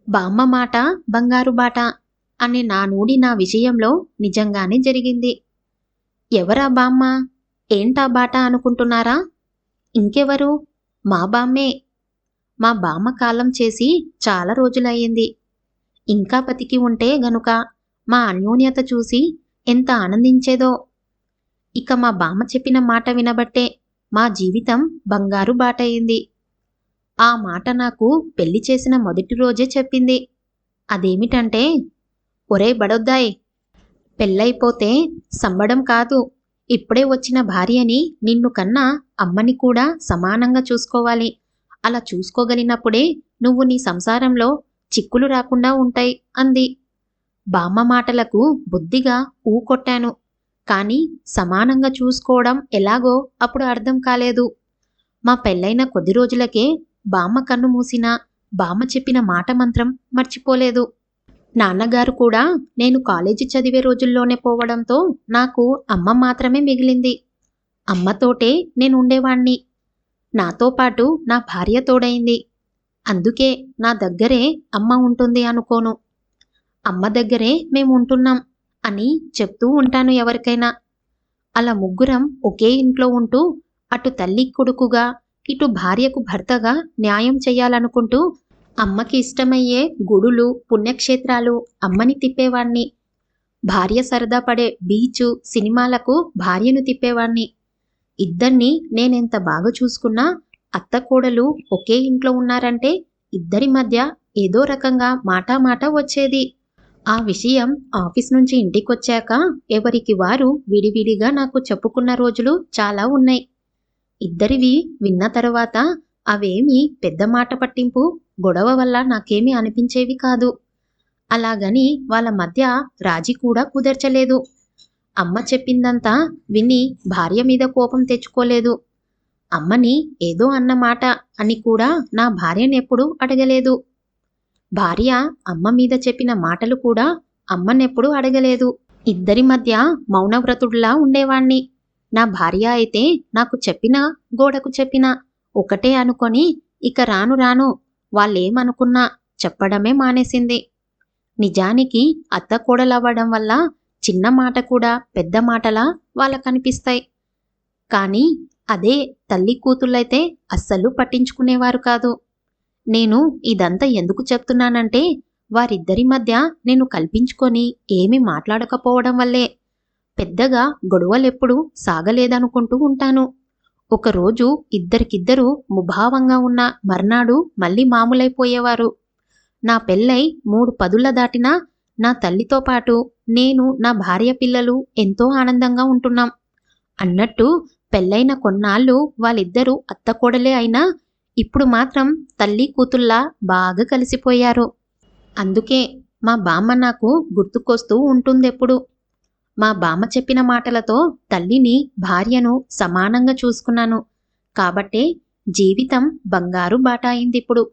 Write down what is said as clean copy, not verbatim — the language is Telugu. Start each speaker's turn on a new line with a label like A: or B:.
A: బామ్మ మాట బంగారు బాట అనే నానుడి నా విషయంలో నిజంగానే జరిగింది. ఎవరా బామ్మ? ఏంటా బాట అనుకుంటున్నారా? ఇంకెవరు? మా బామ్మే. మా బామ్మ కాలం చేసి చాలా రోజులయ్యింది. ఇంకా బతికి ఉంటే గనుక మా అన్యోన్యత చూసి ఎంత ఆనందించేదో. ఇక మా బామ్మ చెప్పిన మాట వినబట్టే మా జీవితం బంగారు బాటయింది. ఆ మాట నాకు పెళ్లి చేసిన మొదటి రోజే చెప్పింది. అదేమిటంటే, ఒరేయ్ బడొద్దాయ్! పెళ్ళైపోతే సంబడం కాదు. ఇప్పుడే వచ్చిన భార్యని నిన్ను కన్నా అమ్మని కూడా సమానంగా చూసుకోవాలి. అలా చూసుకోగలిగినప్పుడే నువ్వు నీ సంసారంలో చిక్కులు రాకుండా ఉంటాయి అంది. బామ్మ మాటలకు బుద్ధిగా ఊ కొట్టాను. కానీ సమానంగా చూసుకోవడం ఎలాగో అప్పుడు అర్థం కాలేదు. మా పెళ్ళైన కొద్ది రోజులకే బామ్మ కన్ను మూసినా బామ్మ చెప్పిన మాట మంత్రం మర్చిపోలేదు. నాన్నగారు కూడా నేను కాలేజీ చదివే రోజుల్లోనే పోవడంతో నాకు అమ్మ మాత్రమే మిగిలింది. అమ్మతోటే నేనుండేవాణ్ణి. నాతో పాటు నా భార్య తోడైంది. అందుకే నా దగ్గరే అమ్మ ఉంటుంది అనుకోను. అమ్మ దగ్గరే మేముంటున్నాం అని చెప్తూ ఉంటాను ఎవరికైనా. అలా ముగ్గురం ఒకే ఇంట్లో ఉంటూ అటు తల్లి కొడుకుగా, ఇటు భార్యకు భర్తగా న్యాయం చెయ్యాలనుకుంటూ అమ్మకి ఇష్టమయ్యే గుడులు, పుణ్యక్షేత్రాలు అమ్మని తిప్పేవాణ్ణి. భార్య సరదా పడే బీచు, సినిమాలకు భార్యను తిప్పేవాణ్ణి. ఇద్దర్ని నేనెంత బాగా చూసుకున్నా అత్తకోడలు ఒకే ఇంట్లో ఉన్నారంటే ఇద్దరి మధ్య ఏదో రకంగా మాటామాట వచ్చేది. ఆ విషయం ఆఫీస్ నుంచి ఇంటికొచ్చాక ఎవరికి వారు విడివిడిగా నాకు చెప్పుకున్న రోజులు చాలా ఉన్నాయి. ఇద్దరివి విన్న తరువాత అవేమీ పెద్ద మాట పట్టింపు, గొడవ వల్ల నాకేమీ అనిపించేవి కాదు. అలాగని వాళ్ళ మధ్య రాజీ కూడా కుదర్చలేదు. అమ్మ చెప్పిందంతా విని భార్య మీద కోపం తెచ్చుకోలేదు. అమ్మని ఏదో అన్నమాట అని కూడా నా భార్యనెప్పుడూ అడగలేదు. భార్య అమ్మ మీద చెప్పిన మాటలు కూడా అమ్మనెప్పుడూ అడగలేదు. ఇద్దరి మధ్య మౌనవ్రతుడిలా ఉండేవాణ్ణి. నా భార్య అయితే నాకు చెప్పినా, గోడకు చెప్పినా ఒకటే అనుకొని ఇక రాను రాను వాళ్ళేమనుకున్నా చెప్పడమే మానేసింది. నిజానికి అత్తకోడలవ్వడం వల్ల చిన్న మాట కూడా పెద్ద మాటలా వాళ్ళకనిపిస్తాయి. కానీ అదే తల్లి కూతుళ్ళైతే అస్సలు పట్టించుకునేవారు కాదు. నేను ఇదంతా ఎందుకు చెప్తున్నానంటే వారిద్దరి మధ్య నేను కల్పించుకొని ఏమీ మాట్లాడకపోవడం వల్లే. పెద్దగా గొడవలెప్పుడూ సాగలేదనుకుంటూ ఉంటాను. ఒకరోజు ఇద్దరికిద్దరూ ముభావంగా ఉన్న మర్నాడు మళ్ళీ మామూలైపోయేవారు. నా పెళ్ళై 3 పదుల దాటినా నా తల్లితో పాటు నేను, నా భార్య, పిల్లలు ఎంతో ఆనందంగా ఉంటున్నాం. అన్నట్టు పెళ్ళైన కొన్నాళ్ళు వాళ్ళిద్దరూ అత్తకోడలే అయినా ఇప్పుడు మాత్రం తల్లి కూతుల్లా బాగా కలిసిపోయారు. అందుకే మా బామ్మ నాకు గుర్తుకొస్తూ ఉంటుందెప్పుడు. మా బామ్మ చెప్పిన మాటలతో తల్లిని, భార్యను సమానంగా చూసుకున్నాను కాబట్టే జీవితం బంగారు బాట అయిందిప్పుడు.